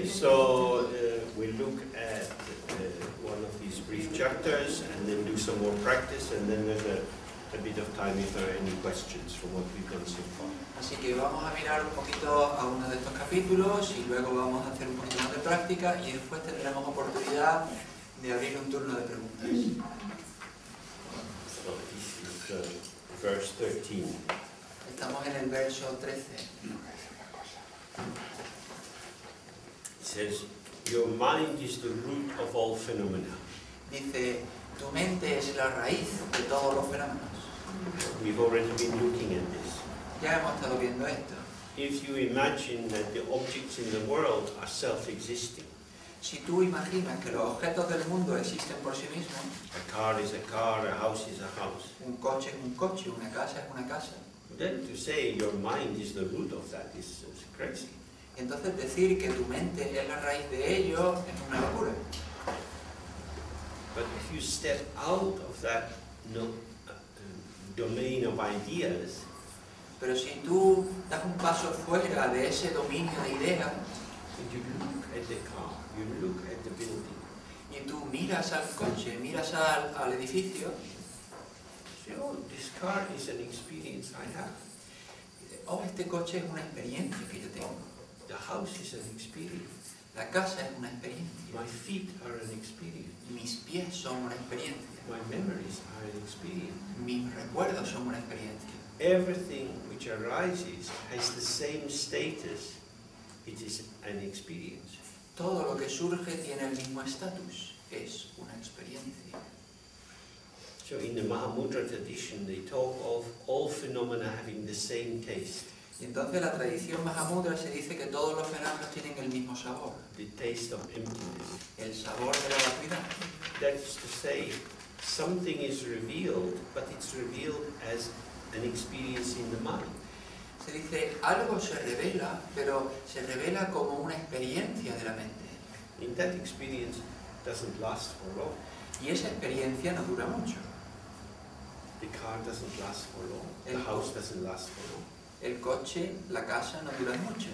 Okay, so we look at one of these brief chapters and then do some more practice, and then there's a bit of time if there are any questions from what we've done so far. Así que vamos a mirar un poquito a uno de estos capítulos y luego vamos a hacer un poquito más de práctica y después tendremos oportunidad de abrir un turno de preguntas. So this is verse 13. Estamos en el verso 13. It says, your mind is the root of all phenomena. Dice, tu mente es la raíz de todos los fenómenos. We've already been looking at this. Ya hemos estado viendo esto. If you imagine that the objects in the world are self-existing, Si tú imaginas que los objetos del mundo existen por sí mismos, a car is a car, a house is a house, un coche es un coche, una casa es una casa, then to say your mind is the root of that is crazy. y entonces decir que tu mente es la raíz de ello es una locura. But if you step out of that domain of ideas, Pero si tú das un paso fuera de ese dominio de ideas and you look at the car, you look at the building, y tú miras al coche, miras al edificio, say, oh, this car is an experience I have. oh, este coche es una experiencia que yo tengo, The house is an experience. la casa es una experiencia, My feet are an experience. mis pies son una experiencia, My memories are an experience. mis recuerdos son una experiencia. Everything which arises has the same status. It is an experience. Todo lo que surge tiene el mismo estatus, es una experiencia. So in the Mahamudra tradition, they talk of all phenomena having the same taste. Y entonces la tradición Mahamudra se dice que todos los fenómenos tienen el mismo sabor, The taste of emptiness. el sabor de la vacuidad. That is to say, something is revealed, but it's revealed as an experience in the mind. Se dice, algo se revela, pero se revela como una experiencia de la mente. And that experience doesn't last for long. Y esa experiencia no dura mucho. The car doesn't last for long. The house doesn't last for long. El coche, la casa no duran mucho.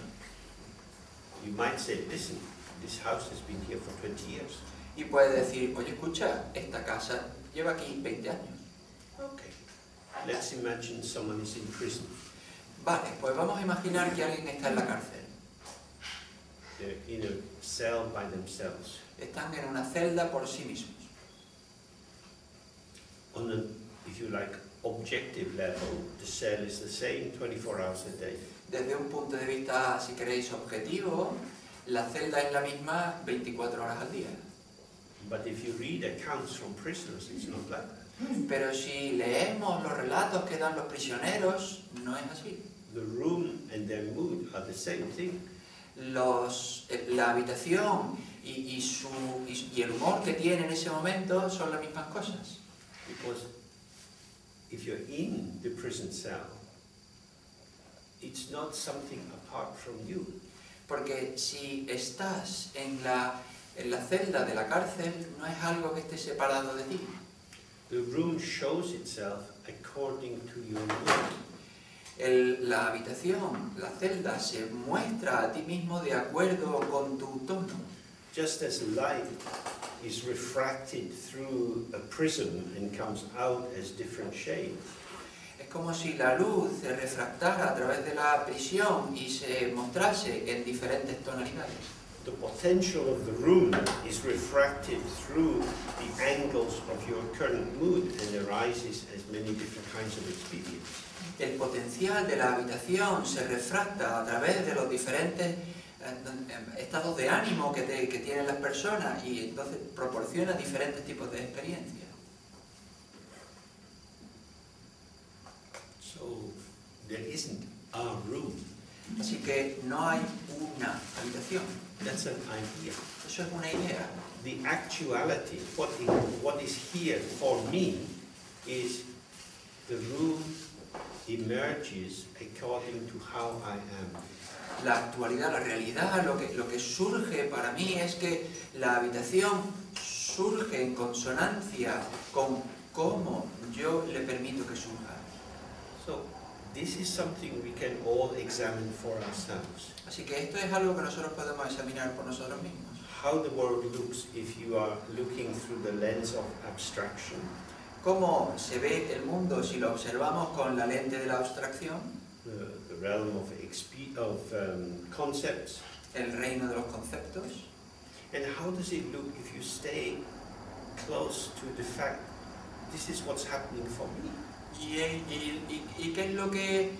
You might say, listen, this house has been here for 20 years. Y puedes decir, oye, escucha, esta casa lleva aquí 20 años. Okay. Let's imagine someone is in prison. Vale, pues vamos a imaginar que alguien está en la cárcel. They're in a cell by themselves. Están en una celda por sí mismos. On an, if you like, objective level, the cell is the same 24 hours a day. Desde un punto de vista, si queréis, objetivo, la celda es la misma 24 horas al día. But if you read accounts from prisoners, it's not like that. Pero si leemos los relatos que dan los prisioneros, no es así. The room and their mood are the same thing. La habitación y el humor que tiene en ese momento son las mismas cosas. Because if you're in the prison cell, it's not something apart from you. Porque si estás en la celda de la cárcel, no es algo que esté separado de ti. The room shows itself according to your mood. La habitación, la celda, se muestra a ti mismo de acuerdo con tu tono. Just as light is refracted through a prism and comes out as different shades. Es como si la luz se refractara a través de la prisión y se mostrase en diferentes tonalidades. The potential of the room is refracted through the angles of your current mood and arises as many different kinds of experience. El potencial de la habitación se refracta a través de los diferentes estados de ánimo que tienen las personas y entonces proporciona diferentes tipos de experiencias. So there isn't a room. Así que no hay una habitación. That's an idea. Eso es una idea. The actuality, what is here for me, is the room emerges according to how I am. La actualidad, la realidad, lo que surge para mí es que la habitación surge en consonancia con cómo yo le permito que surja. So this is something we can all examine for ourselves. Así que esto es algo que nosotros podemos examinar por nosotros mismos. How the world looks if you are looking through the lens of abstraction. Cómo se ve el mundo si lo observamos con la lente de la abstracción, The realm of concepts. el reino de los conceptos. And how does it look if you stay close to the fact, this is what's happening for me? ¿Y qué es lo que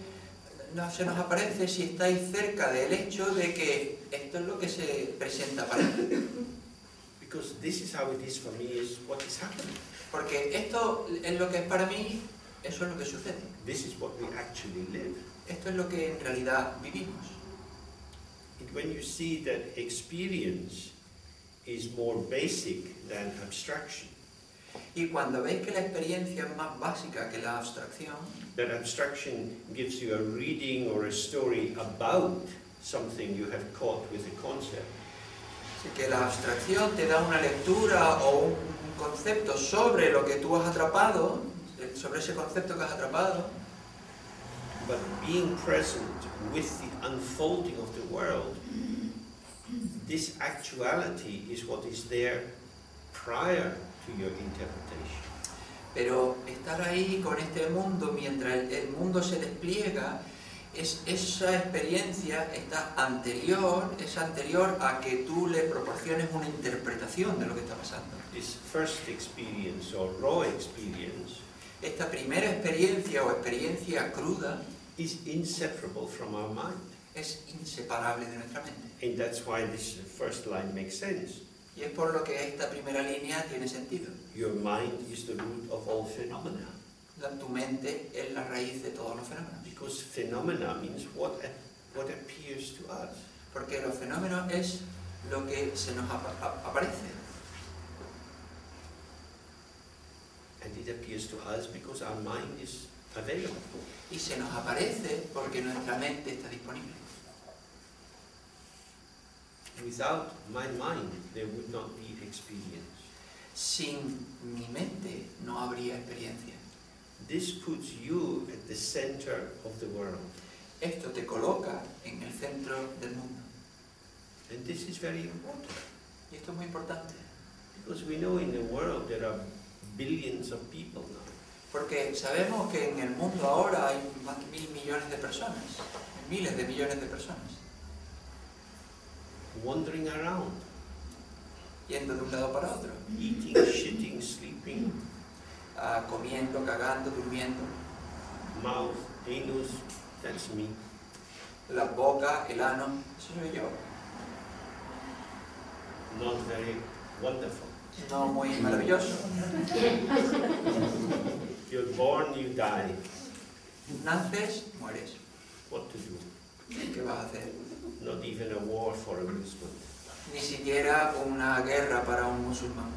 se nos aparece si estáis cerca del hecho de que esto es lo que se presenta para mí? Because this is how it is for me, is what is happening. Porque esto es lo que es para mí, eso es lo que sucede. This is what we actually live. Esto es lo que en realidad vivimos. And when you see that experience is more basic than abstraction, Y cuando veis que la experiencia es más básica que la abstracción, that abstraction gives you a reading or a story about something you have caught with a concept, así que la abstracción te da una lectura o un concepto sobre lo que tú has atrapado, sobre ese concepto que has atrapado, but being present with the unfolding of the world, this actuality is what is there prior to your interpretation. pero estar ahí con este mundo mientras el mundo se despliega, esa experiencia es anterior a que tú le proporciones una interpretación de lo que está pasando. This first experience or raw experience Esta primera experiencia o experiencia cruda is inseparable from our mind. es inseparable de nuestra mente. And that's why this first line makes sense. Y es por lo que esta primera línea tiene sentido. Your mind is the root of all phenomena. Tu mente es la raíz de todos los fenómenos. Because phenomena means what appears to us. Porque los fenómenos es lo que se nos aparece. And it appears to us because our mind is available. Y se nos aparece porque nuestra mente está disponible. Without my mind, there would not be experience. Sin mi mente no habría experiencia. This puts you at the center of the world. Esto te coloca en el centro del mundo. And this is very important. Y esto es muy importante. Because we know in the world there are billions of people now. Porque sabemos que en el mundo ahora hay más de 1.000 millones de personas. Miles de millones de personas. Wandering around. Yendo de un lado para otro. Eating, shitting, sleeping. Comiendo, cagando, durmiendo. Mouth, anus, that's me. La boca, el ano, eso soy yo. Not very wonderful. No muy maravilloso. You're born, you die. Naces, mueres. What to do? ¿Qué vas a hacer? Not even a war for amusement. Ni siquiera una guerra para un musulmán.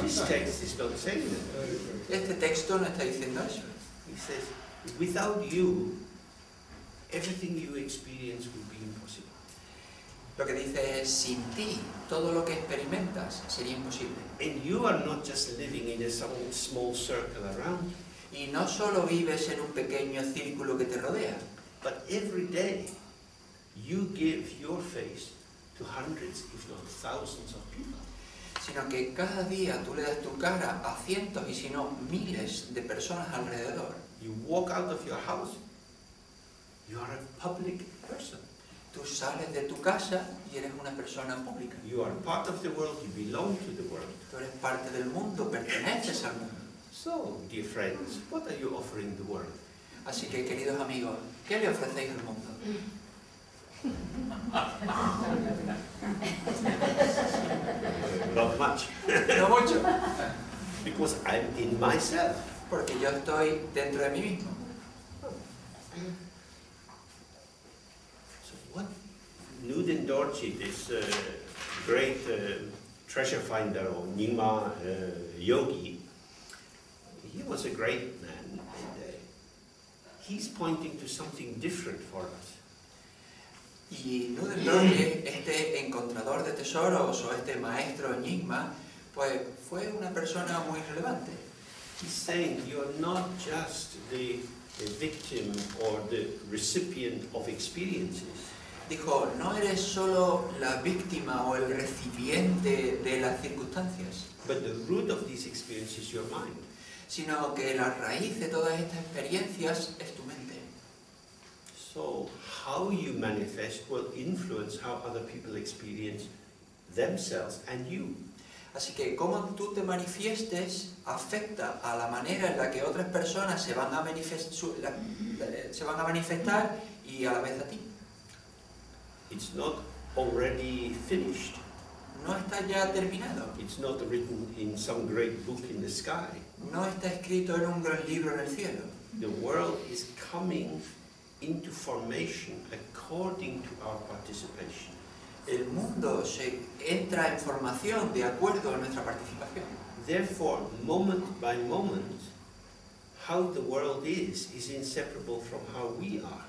This text is not saying that. Este texto no está diciendo eso. He says, without you, everything you experience will be impossible. Lo que dice es, sin ti, todo lo que experimentas sería imposible. And you are not just living in a small circle around you, Y no solo vives en un pequeño círculo que te rodea, but every day you give your face to hundreds, if not thousands of people. sino que cada día tú le das tu cara a cientos y si no miles de personas alrededor. You walk out of your house, you are a public person. Tú sales de tu casa y eres una persona pública. You are part of the world, you belong to the world. Tú eres parte del mundo, perteneces al mundo. So, dear friends, what are you offering the world? Así que, queridos amigos, ¿qué le ofrecéis al mundo? Not much. No mucho, Because I'm in myself. porque yo estoy dentro de mí mismo. So what? Nuden Dorje, this great treasure finder or Nyingma yogi, he was a great man, and he's pointing to something different for us. Y Nuden Dorje, este encontrador de tesoros o este maestro enigma, pues fue una persona muy relevante. He's saying you're not just the victim or the recipient of experiences. Dijo, no eres solo la víctima o el recipiente de las circunstancias, But the root of these experiences is your mind. sino que la raíz de todas estas experiencias es tu mente. So how you manifest will influence how other people experience themselves and you. Así que cómo tú te manifiestes afecta a la manera en la que otras personas se van a manifestar y a la vez a ti. It's not already finished. No está ya terminado. It's not written in some great book in the sky. No está escrito en un gran libro en el cielo. The world is coming into formation according to our participation. El mundo se entra en formación de acuerdo a nuestra participación. Therefore, moment by moment, how the world is inseparable from how we are.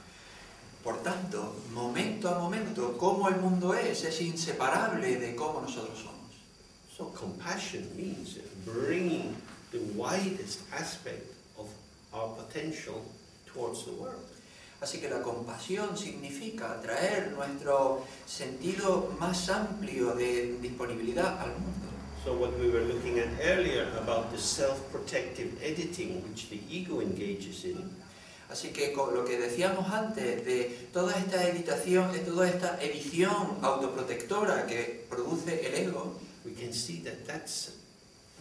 Por tanto, momento a momento, cómo el mundo es inseparable de cómo nosotros somos. So compassion means bringing the widest aspect of our potential towards the world. Así que la compasión significa traer nuestro sentido más amplio de disponibilidad al mundo. So what we were looking at earlier about the self-protective editing which the ego engages in, Así que con lo que decíamos antes de toda esta edición autoprotectora que produce el ego, we can see that that's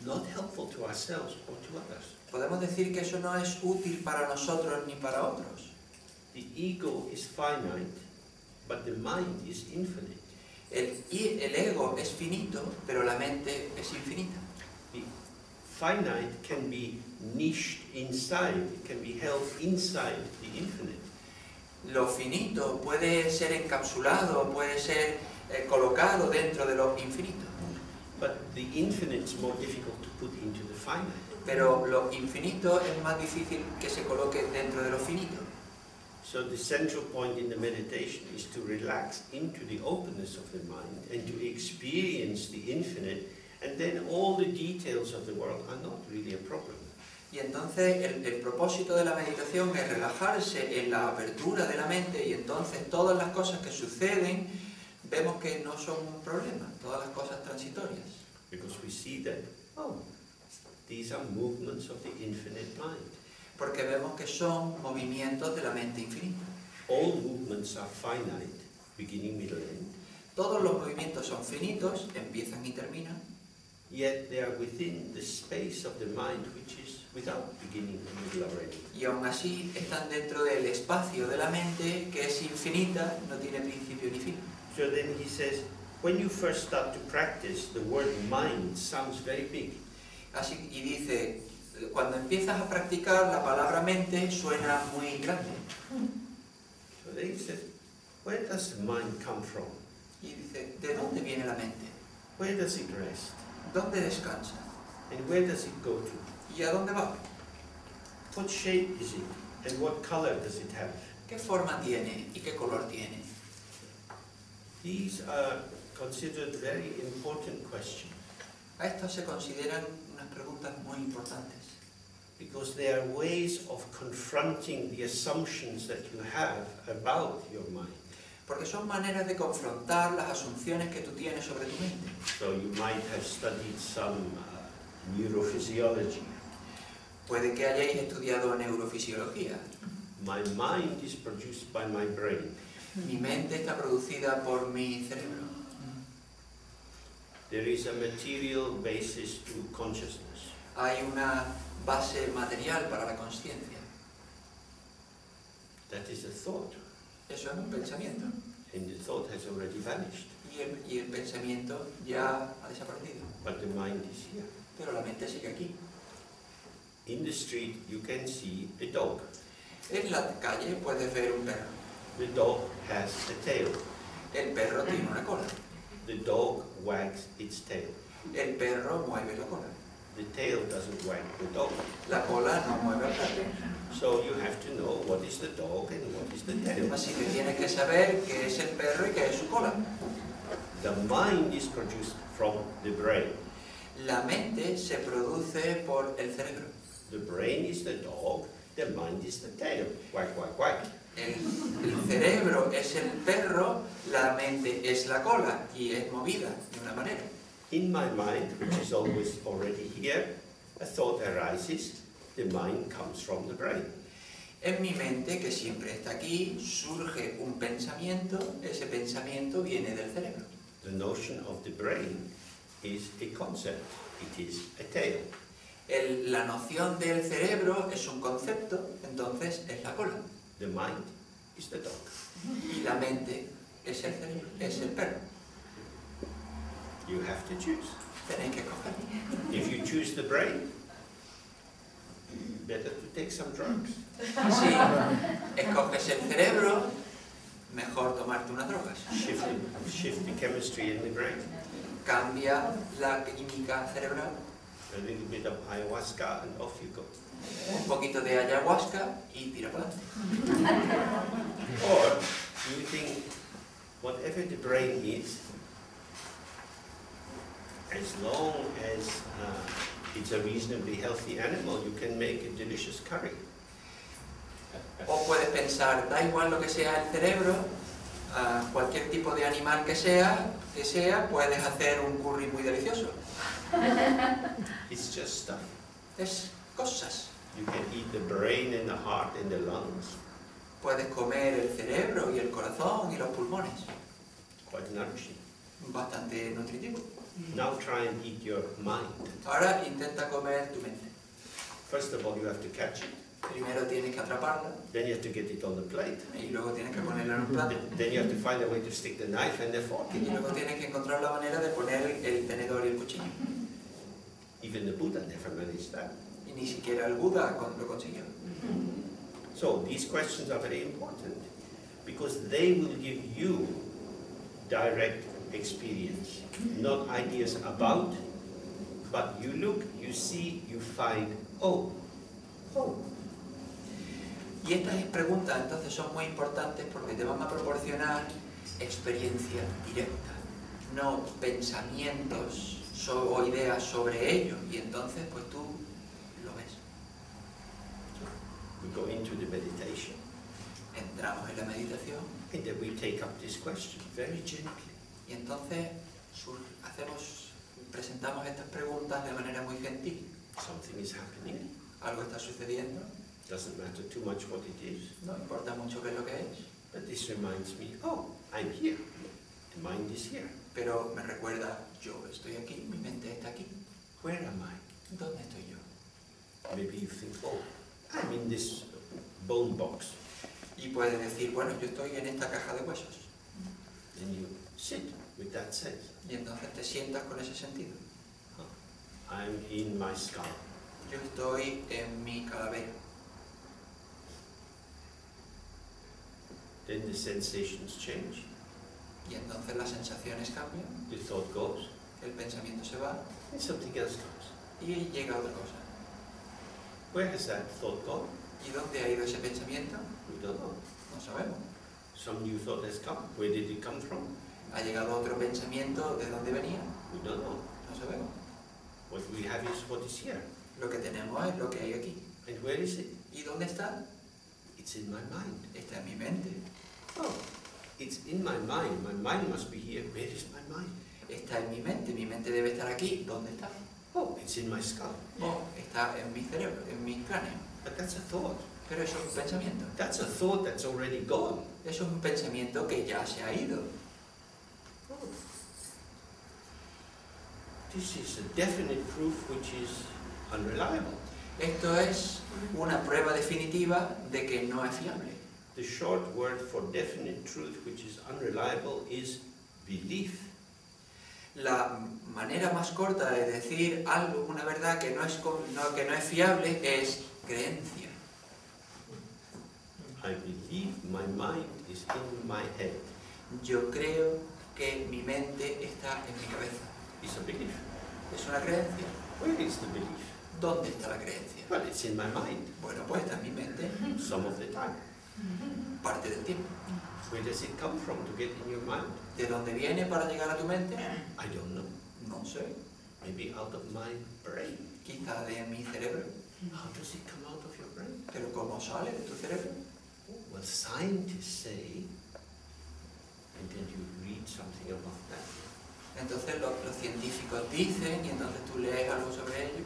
not helpful to ourselves or to others. podemos decir que eso no es útil para nosotros ni para otros. The ego is finite, but the mind is infinite. El ego es finito, pero la mente es infinita. The finite can be niched inside, it can be held inside the infinite. Lo finito puede ser encapsulado, puede ser colocado dentro de lo infinito. But the infinite is more difficult to put into the finite. Pero lo infinito es más difícil que se coloque dentro de lo finito. So the central point in the meditation is to relax into the openness of the mind and to experience the infinite, and then all the details of the world are not really a problem. Y entonces el propósito de la meditación es relajarse en la apertura de la mente, y entonces todas las cosas que suceden vemos que no son un problema, todas las cosas transitorias. Because we see that, oh, these are movements of the infinite mind. Porque vemos que son movimientos de la mente infinita. All movements are finite, beginning, middle, end. Todos los movimientos son finitos, empiezan y terminan, Yet they are within the space of the mind which is without beginning, middle, or end. y aún así están dentro del espacio de la mente que es infinita, no tiene principio ni fin. So then he says, when you first start to practice, the word mind sounds very big. Así, y dice, cuando empiezas a practicar, la palabra mente suena muy grande. So then he says, where does the mind come from? Y dice, ¿de dónde viene la mente? Where does it rest? ¿Dónde descansa? And where does it go to? ¿Y a dónde va? What shape is it? And what color does it have? ¿Qué forma tiene y qué color tiene? These are considered very important questions A esto se consideran unas preguntas muy importantes, because they are ways of confronting the assumptions that you have about your mind. porque son maneras de confrontar las asunciones que tú tienes sobre tu mente. So you might have studied some neurophysiology. Puede que hayáis estudiado neurofisiología. My mind is produced by my brain. Mi mente está producida por mi cerebro. There is a material basis to consciousness. Hay una base material para la consciencia. That is a thought. Eso es un pensamiento. And the thought has already vanished. Y el pensamiento ya ha desaparecido. But the mind is here. Pero la mente sigue aquí. In the street you can see a dog. En la calle puedes ver un perro. The dog has a tail. El perro tiene una cola. The dog wags its tail. El perro mueve la cola. The tail doesn't wag the dog. La cola no mueve al perro. So you have to know what is the dog and what is the tail. Así que tienes que saber qué es el perro y qué es su cola. The mind is produced from the brain. La mente se produce por el cerebro. The brain is the dog, the mind is the tail. Quack, quack, quack. El cerebro es el perro, la mente es la cola y es movida de una manera. In my mind, which is always already here, a thought arises, the mind comes from the brain. En mi mente, que siempre está aquí, surge un pensamiento, ese pensamiento viene del cerebro. The notion of the brain is a concept, it is a tail. La noción del cerebro es un concepto, entonces es la cola. The mind is the dog. Y la mente es el cerebro, es el perro. You have to choose. Tenéis que escoger. If you choose the brain, better to take some drugs. Si escoges el cerebro, mejor tomarte unas drogas. Shift the chemistry in the brain. Cambia la química cerebral. A little bit of ayahuasca and off you go. Un poquito de ayahuasca y tira para adelante. Or you think, whatever the brain is, as long as it's a reasonably healthy animal, you can make a delicious curry. O puedes pensar, da igual lo que sea el cerebro, cualquier tipo de animal que sea, puedes hacer un curry muy delicioso. It's just stuff. Es cosas. You can eat the brain and the heart and the lungs. Puedes comer el cerebro y el corazón y los pulmones. Quite nourishing. Bastante nutritivo. Now try and eat your mind. Ahora intenta comer tu mente. First of all, you have to catch it. Primero tienes que atraparla Then you have to get it on the plate. y luego tienes que ponerla en un plato. Then you have to find a way to stick the knife and the fork Y in. luego tienes que encontrar la manera de poner el tenedor y el cuchillo. Even the Buddha never managed that. Y ni siquiera el Buda lo consiguió. So these questions are very important because they will give you direct experience, not ideas about, but you look, you see, you find, oh. Y estas preguntas entonces son muy importantes porque te van a proporcionar experiencia directa, no pensamientos o ideas sobre ello. Y entonces pues tú lo ves. We go into the meditation Entramos en la meditación and then we take up this question very gently. y entonces presentamos estas preguntas de manera muy gentil. Something is happening. Algo está sucediendo, Doesn't matter too much what it is. no importa mucho qué es lo que es, But this reminds me, oh, I'm here. The mind is here. pero me recuerda, yo estoy aquí, mi mente está aquí. Where am I? ¿Dónde estoy yo? Maybe you think, oh, I'm in this bone box. Y puedes decir, bueno, yo estoy en esta caja de huesos. Then you sit with that sense. Y entonces te sientas con ese sentido. I'm in my skull. Yo estoy en mi calavera. Then the sensations change. Y entonces las sensaciones cambian, The thought goes, el pensamiento se va and something else comes. y llega otra cosa. Where has that thought gone? ¿Y dónde ha ido ese pensamiento? We don't know. No sabemos. Some new thought has come. Where did it come from? ¿Ha llegado otro pensamiento? ¿De dónde venía? We don't know. No sabemos. What we have is what is here. Lo que tenemos es lo que hay aquí. And where is it? ¿Y dónde está? It's in my mind. Está en mi mente. Oh, it's in my mind. My mind must be here. Where is my mind? Está en mi mente debe estar aquí. ¿Dónde está? Oh, it's in my skull. Oh, está en mi cerebro, en mi cráneo. But that's a thought. Pero eso es un pensamiento. That's a thought that's already gone. Eso es un pensamiento que ya se ha ido. This is a definite proof which is unreliable. Esto es una prueba definitiva de que no es fiable. The short word for definite truth which is unreliable is belief. La manera más corta de decir algo, una verdad que no es fiable, es creencia. I believe my mind is in my head. Yo creo que mi mente está en mi cabeza. It's a belief. Es una creencia. Where is the belief? ¿Dónde está la creencia? Well, it's in my mind, Bueno, pues está en mi mente some of the time. parte del tiempo. Where does it come from to get in your mind? ¿De dónde viene para llegar a tu mente? I don't know. No sé. Maybe out of my brain. Quizá de mi cerebro. How does cómo sale de tu cerebro? Well, scientists say, and then you read something about that. Entonces los científicos dicen, y entonces tú lees algo sobre ello.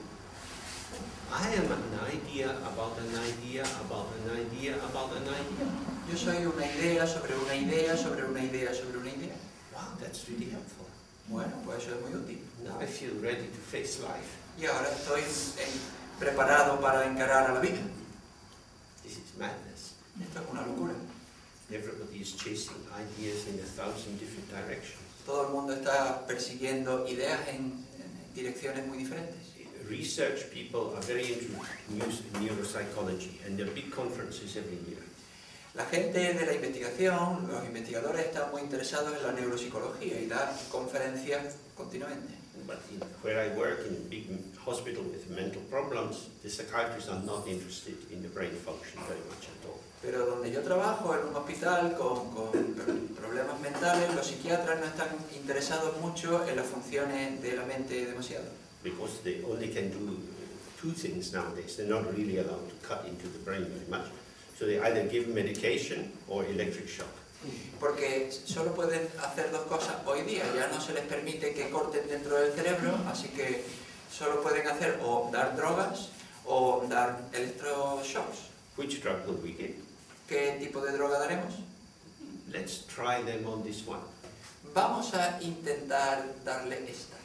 I am an idea about an idea about an idea about an idea. Yo soy una idea sobre una idea sobre una idea sobre una idea. Wow, that's really helpful. Bueno, pues eso es muy útil. Now I feel ready to face life. Y ahora estoy preparado para encarar a la vida. This is madness. Esto es una locura. Everybody is chasing ideas in 1,000 different directions. Todo el mundo está persiguiendo ideas en direcciones muy diferentes. Research people are very into neuropsychology, and there are big conferences every year. La gente de la investigación, los investigadores están muy interesados en la neuropsicología y dan conferencias continuamente. But where I work in a big hospital with mental problems, the psychiatrists are not interested in the brain function very much at all. Pero donde yo trabajo, en un hospital con problemas mentales, los psiquiatras no están interesados mucho en las funciones de la mente demasiado. Because they only can do two things nowadays. They're not really allowed to cut into the brain very much. So they either give medication or electric shock. Porque solo pueden hacer dos cosas hoy día, ya no se les permite que corten dentro del cerebro, así que solo pueden hacer o dar drogas o dar electroshocks. Which drug will we get? ¿Qué tipo de droga daremos? Let's try them on this one. Vamos a intentar darle esta,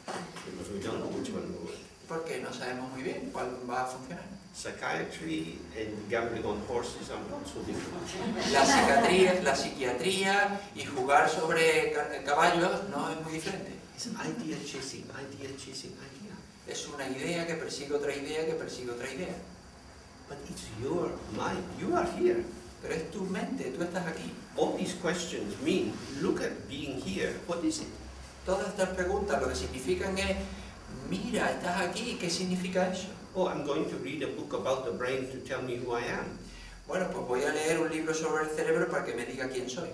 Because we don't know which one will work. porque no sabemos muy bien cuál va a funcionar. Psychiatry and gambling on horses are not so different. La psiquiatría y jugar sobre caballos no es muy diferente. It's idea chasing, idea chasing, idea. Es una idea que persigue otra idea que persigue otra idea. But it's your mind. You are here. Pero es tu mente, tú estás aquí. All these questions mean, look at being here. What is it? Todas estas preguntas lo que significan es, mira, estás aquí, ¿qué significa eso? Oh, I'm going to read a book about the brain to tell me who I am. Bueno, pues voy a leer un libro sobre el cerebro para que me diga quién soy.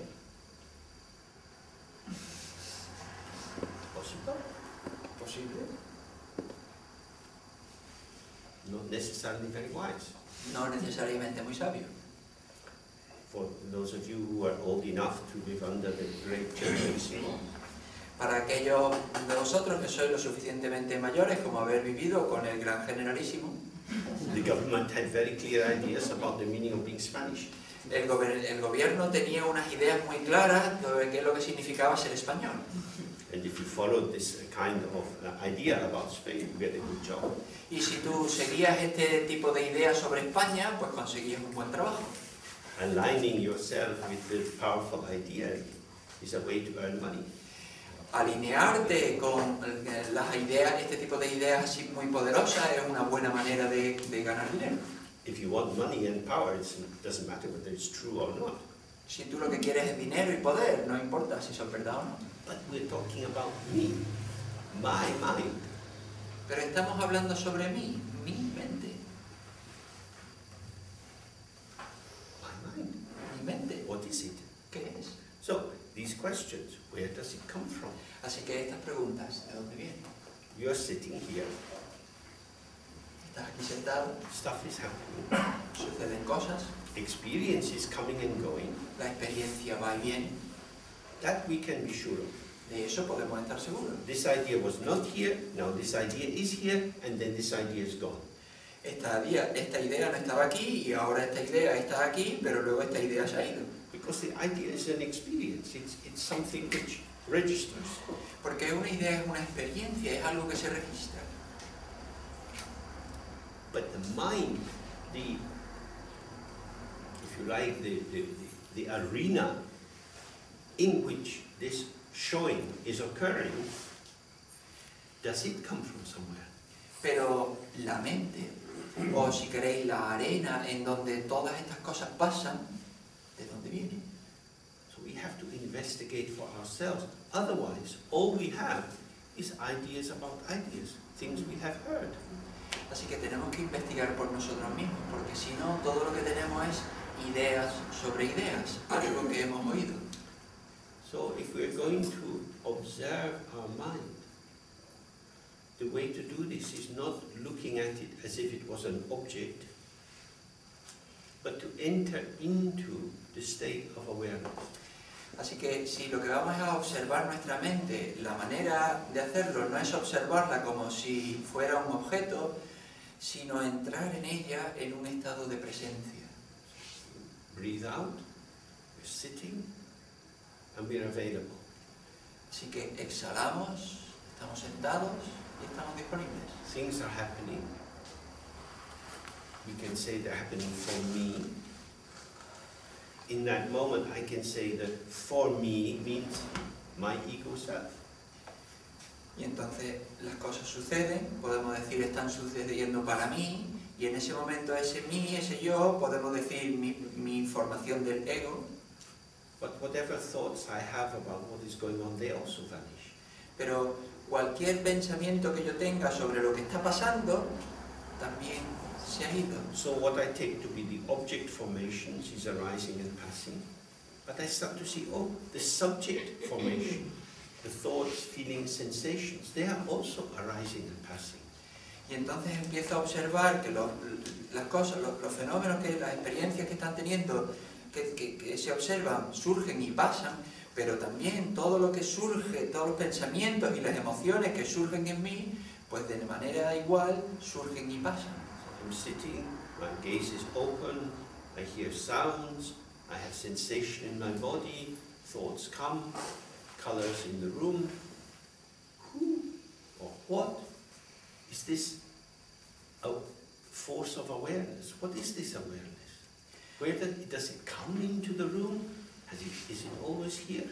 Possible? ¿Posible? Not necessarily very wise. No necesariamente muy sabio. For those of you who are old enough to live under the great generation, Para aquellos de vosotros que sois lo suficientemente mayores como haber vivido con el gran generalísimo, the government had very clear ideas about the meaning of being Spanish. el gobierno tenía unas ideas muy claras sobre qué es lo que significaba ser español. And if you followed this kind of idea about Spain, you get a good job. Y si tú seguías este tipo de ideas sobre España, pues conseguías un buen trabajo. Aligning yourself with the powerful idea is a way to earn money. Alinearte con las ideas, este tipo de ideas así muy poderosas, es una buena manera de ganar dinero. If you want money and power, it doesn't matter whether it's true or not. Si tú lo que quieres es dinero y poder, no importa si son verdad o no. But we're talking about me, my mind. Pero estamos hablando sobre mí, mi mente. My mind. Mi mente, What is it? ¿qué es? So, these questions, where does it come from? Así que estas preguntas, ¿de dónde vienen? You're sitting here, Estás aquí sentado, stuff is happening, suceden cosas, experience is coming and going, la experiencia va y viene, that we can be sure of. de eso podemos estar seguros. This idea was not here, now this idea is here, and then this idea is gone. Esta idea no estaba aquí y ahora esta idea está aquí, pero luego esta idea se ha ido. Because the idea is an experience, it's something which registers. Porque una idea es una experiencia, es algo que se registra. But the mind, if you like, the arena in which this showing is occurring, does it come from somewhere? Pero la mente, o si queréis la arena en donde todas estas cosas pasan, ¿de dónde viene? So we have to investigate for ourselves. Otherwise, all we have is ideas about ideas, things we have heard. Así que tenemos que investigar por nosotros mismos, porque si no, todo lo que tenemos es ideas sobre ideas, algo que hemos oído. So if we're going to observe our mind, the way to do this is not looking at it as if it was an object, but but to enter into the state of awareness. Así que si lo que vamos a observar nuestra mente, la manera de hacerlo no es observarla como si fuera un objeto, sino entrar en ella en un estado de presencia. Breathe out, we're sitting, and we're available. Así que exhalamos, estamos sentados y estamos disponibles. Things are happening. We can say they're happening for me. In that moment, I can say that for me means my ego self. Y entonces las cosas suceden, podemos decir están sucediendo para mí, y en ese momento ese mí, ese yo, podemos decir mi información del ego. But whatever thoughts I have about what is going on, they also vanish. Pero cualquier pensamiento que yo tenga sobre lo que está pasando, también se ha ido. So what I take to be the object formations is arising and passing. But I start to see, oh, the subject formation, the thoughts, feelings, sensations, they are also arising and passing. Y entonces empiezo a observar que las cosas, los fenómenos, las experiencias que están teniendo, que se observan, surgen y pasan, pero también todo lo que surge, todos los pensamientos y las emociones que surgen en mí, pues de manera igual surgen y pasan. I'm sitting, my gaze is open, I hear sounds, I have sensation in my body, thoughts come, colors in the room. Who or what is this a force of awareness? What is this awareness? Where does it come into the room? Is it always here?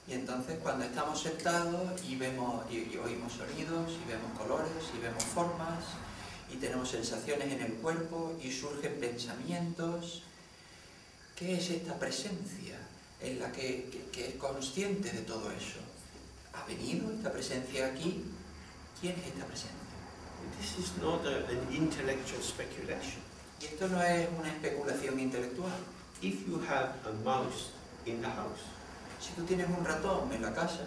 Y entonces cuando estamos sentados y vemos y oímos sonidos, y vemos colores, y vemos formas, y tenemos sensaciones en el cuerpo, y surgen pensamientos, ¿qué es esta presencia en la que es consciente de todo eso? ¿Ha venido esta presencia aquí? ¿Quién es esta presencia? This is not an intellectual speculation. Y esto no es una especulación intelectual. If you have a mouse in the house, Si tú tienes un ratón en la casa,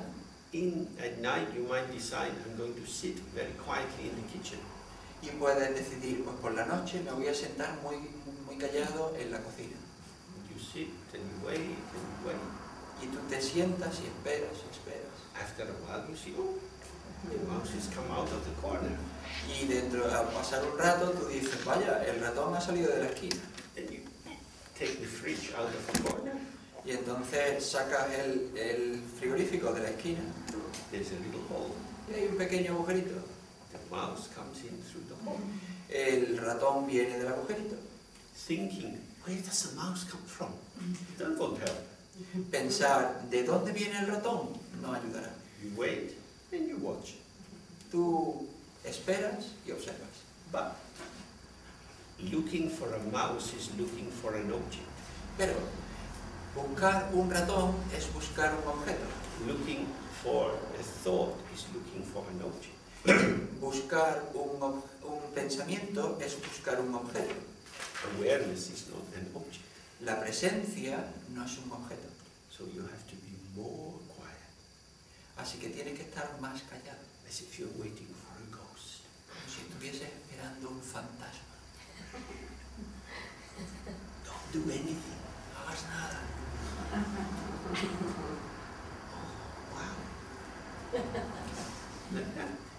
at night you might decide, I'm going to sit very quietly in the kitchen. y puedes decidir, pues por la noche me voy a sentar muy callado en la cocina. You sit and you wait and you wait. Y tú te sientas y esperas y esperas. After a while you see, oh, the mouse has come out of the corner. Y dentro, al pasar un rato, tú dices, vaya, el ratón ha salido de la esquina. Then you take the fridge out of the corner. Y entonces sacas el frigorífico de la esquina There's a little hole. y hay un pequeño agujerito. The mouse comes in through the hole. El ratón viene del agujerito. Thinking, where does the mouse come from? That won't help. Pensar, ¿de dónde viene el ratón? No ayudará. You wait and you watch. Tú esperas y observas. But looking for a mouse is looking for an object. Pero buscar un ratón es buscar un objeto. Looking for a thought is looking for an object. Buscar un pensamiento es buscar un objeto. Awareness is not an object. La presencia no es un objeto. So you have to be more quiet, Así que tienes que estar más callado, as if you're waiting for a ghost. como si estuvieses esperando un fantasma. Don't do anything. No hagas nada. Oh, wow.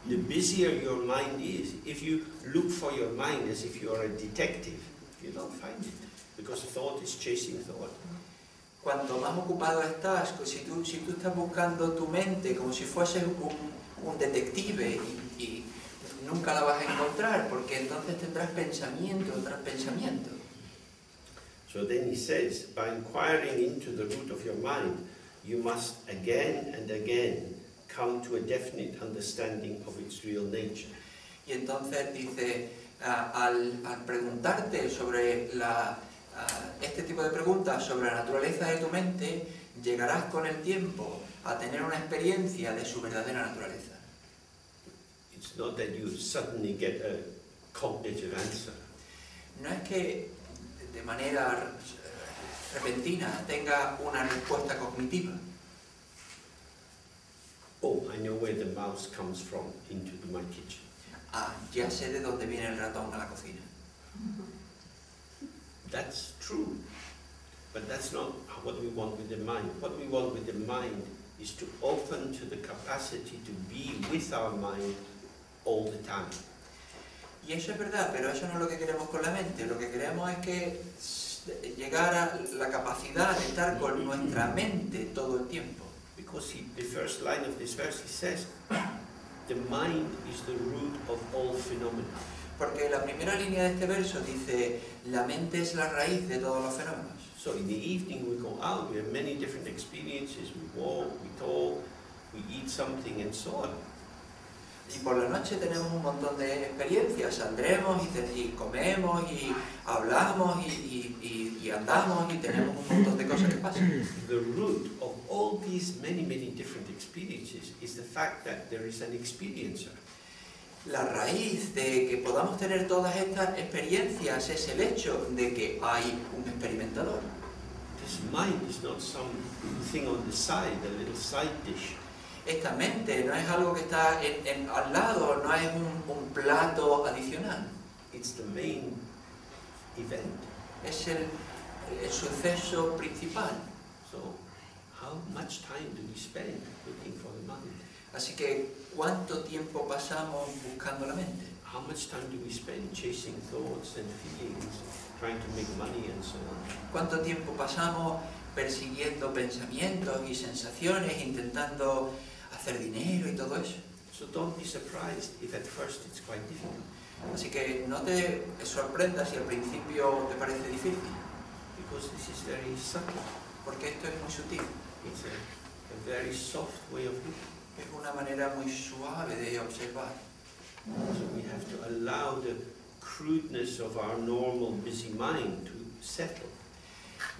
The busier your mind is, if you look for your mind as if you are a detective, you don't find it, because thought is chasing thought. Cuanto más ocupado estás, si tú estás buscando tu mente como si fueses un detective y nunca la vas a encontrar, porque entonces tendrás pensamiento tras pensamiento. So then he says, by inquiring into the root of your mind, you must again and again come to a definite understanding of its real nature. Y entonces dice, al preguntarte sobre este tipo de preguntas sobre la naturaleza de tu mente, llegarás con el tiempo a tener una experiencia de su verdadera naturaleza. It's not that you suddenly get a cognitive answer. No es que de manera repentina tenga una respuesta cognitiva. Oh, I know where the mouse comes from into my kitchen. Ya sé de dónde viene el ratón a la cocina. That's true, but that's not what we want with the mind. What we want with the mind is to open to the capacity to be with our mind all the time. Y eso es verdad, pero eso no es lo que queremos con la mente. Lo que queremos es que llegar a la capacidad de estar con nuestra mente todo el tiempo. Because the first line of this verse, he says, the mind is the root of all phenomena. Porque la primera línea de este verso dice, la mente es la raíz de todos los fenómenos. So in the evening we go out, we have many different experiences, we walk, we talk, we eat something and so on. Y por la noche tenemos un montón de experiencias, saldremos y comemos y hablamos y andamos y tenemos un montón de cosas que pasan. The root of all these many different experiences is the fact that there is an experiencer. La raíz de que podamos tener todas estas experiencias es el hecho de que hay un experimentador. This mind is not some thing on the side, a little side dish. Esta mente no es algo que está al lado, no es un plato adicional. It's the main event. Es el suceso principal. So, how much time do we spend looking for the mind? Así que, ¿cuánto tiempo pasamos buscando la mente? How much time do we spend chasing thoughts and feelings, trying to make money and so on? ¿Cuánto tiempo pasamos persiguiendo pensamientos y sensaciones, intentando hacer dinero y todo eso? So don't be surprised if at first it's quite difficult. Así que no te sorprendas si al principio te parece difícil, Because this is very subtle. porque esto es muy sutil. It's a very soft way of looking. Es una manera muy suave de observar. So we have to allow the crudeness of our normal busy mind to settle.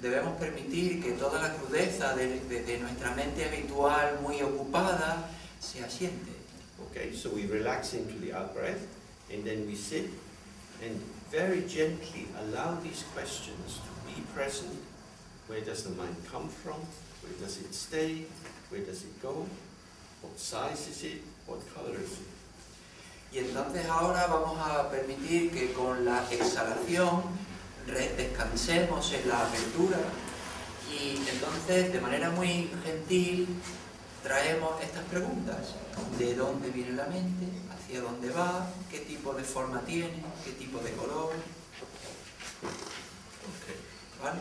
Debemos permitir que toda la crudeza de nuestra mente habitual, muy ocupada, se asiente. Okay, so we relax into the out-breath, and then we sit and very gently allow these questions to be present. Where does the mind come from? Where does it stay? Where does it go? What size is it? What color is it? Y entonces ahora vamos a permitir que con la exhalación descansemos en la apertura y entonces de manera muy gentil traemos estas preguntas. ¿De dónde viene la mente? ¿Hacia dónde va? ¿Qué tipo de forma tiene? ¿Qué tipo de color? Okay. ¿Vale?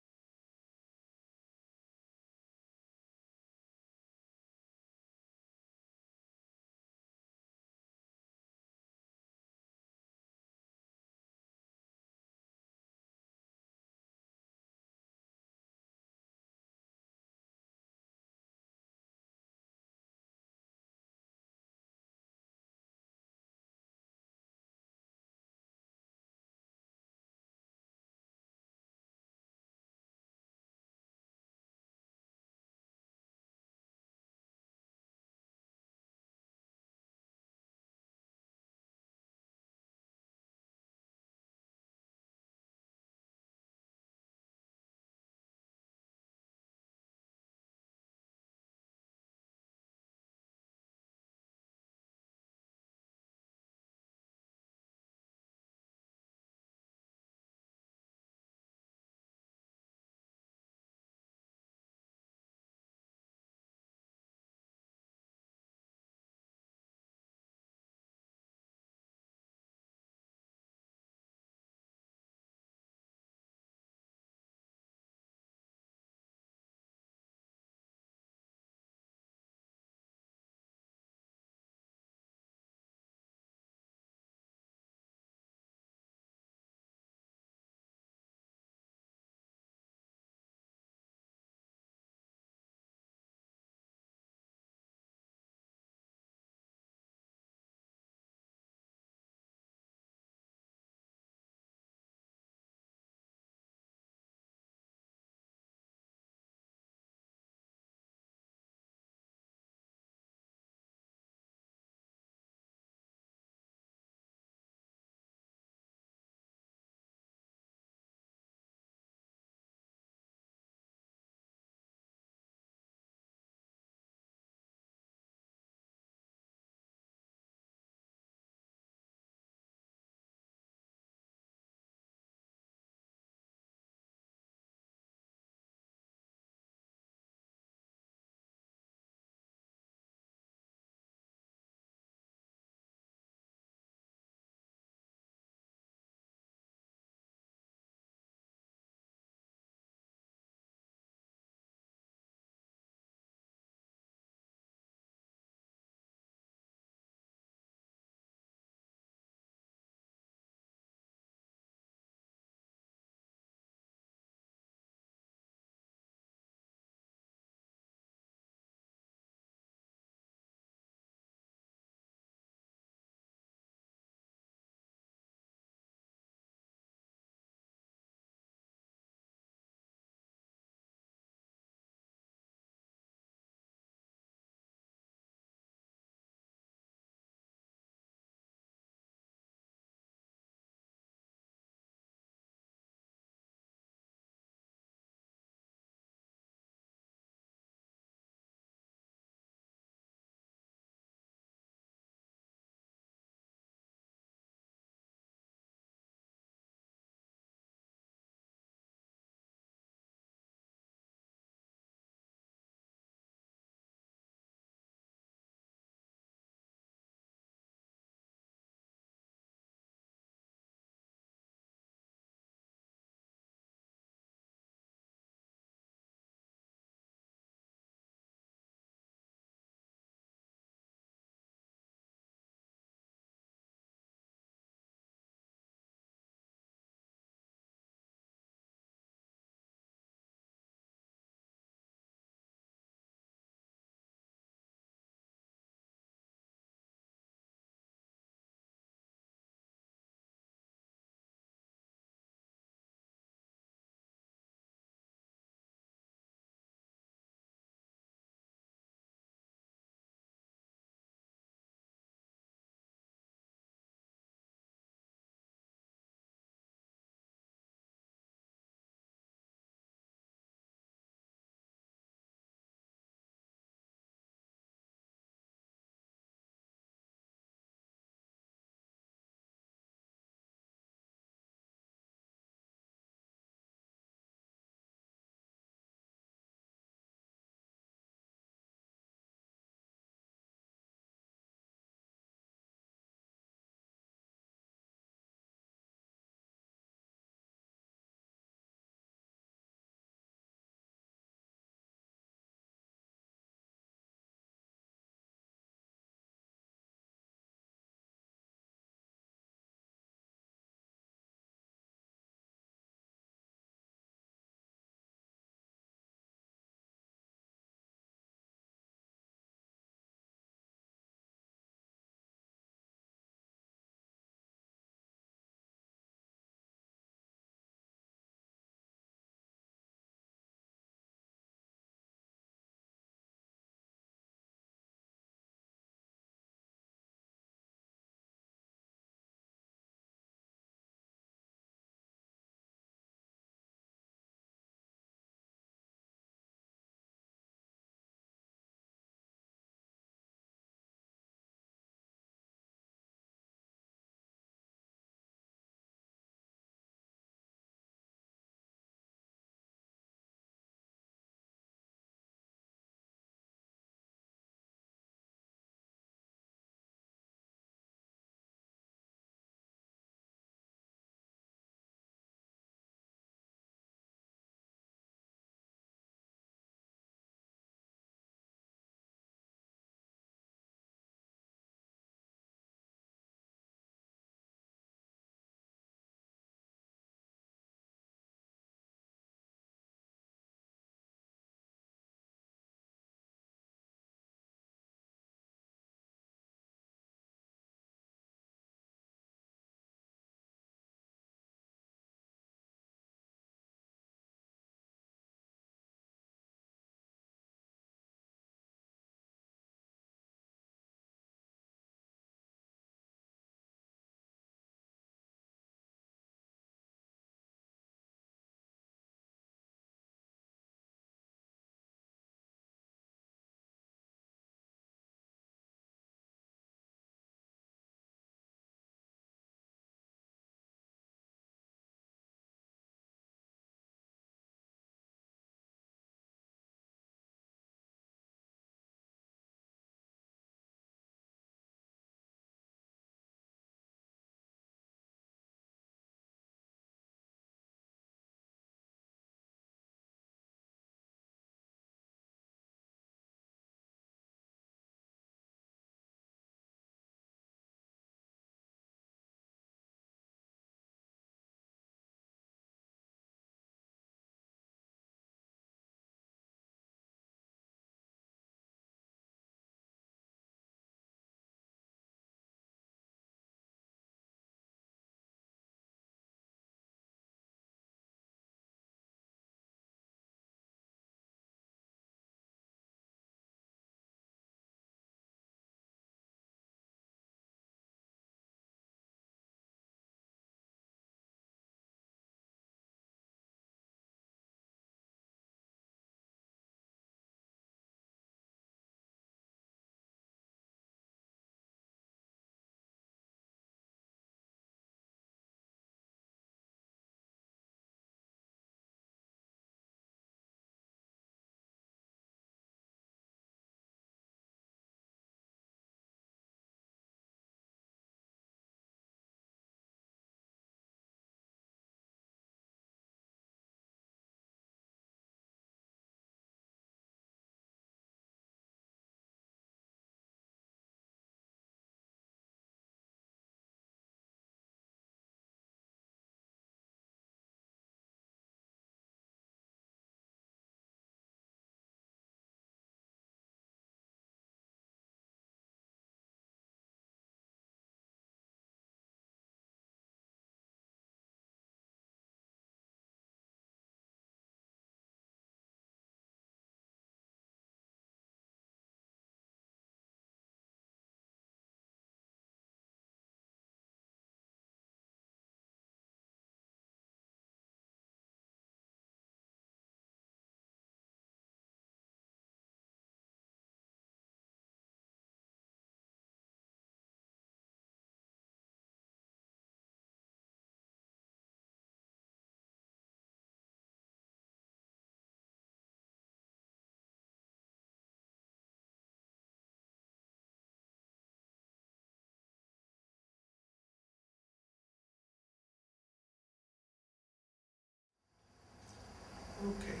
Okay.